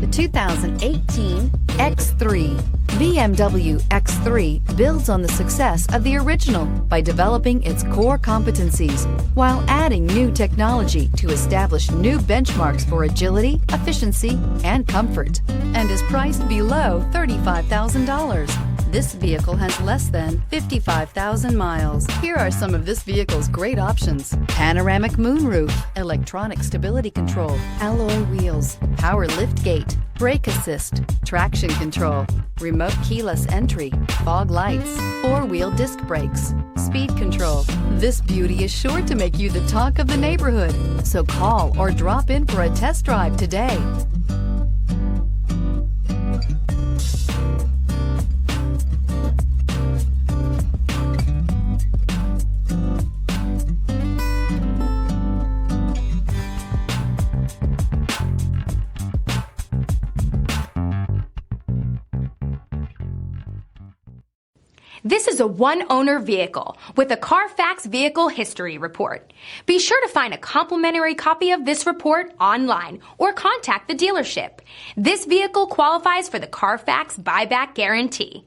The 2018 X3. BMW X3 builds on the success of the original by developing its core competencies while adding new technology to establish new benchmarks for agility, efficiency, and comfort, and is priced below $35,000. This vehicle has less than 55,000 miles. Here are some of this vehicle's great options: panoramic moonroof, electronic stability control, alloy wheels, power liftgate, brake assist, traction control, remote keyless entry, fog lights, four-wheel disc brakes, speed control. This beauty is sure to make you the talk of the neighborhood. So call or drop in for a test drive today. This is a one-owner vehicle with a Carfax Vehicle History Report. Be sure to find a complimentary copy of this report online or contact the dealership. This vehicle qualifies for the Carfax Buyback Guarantee.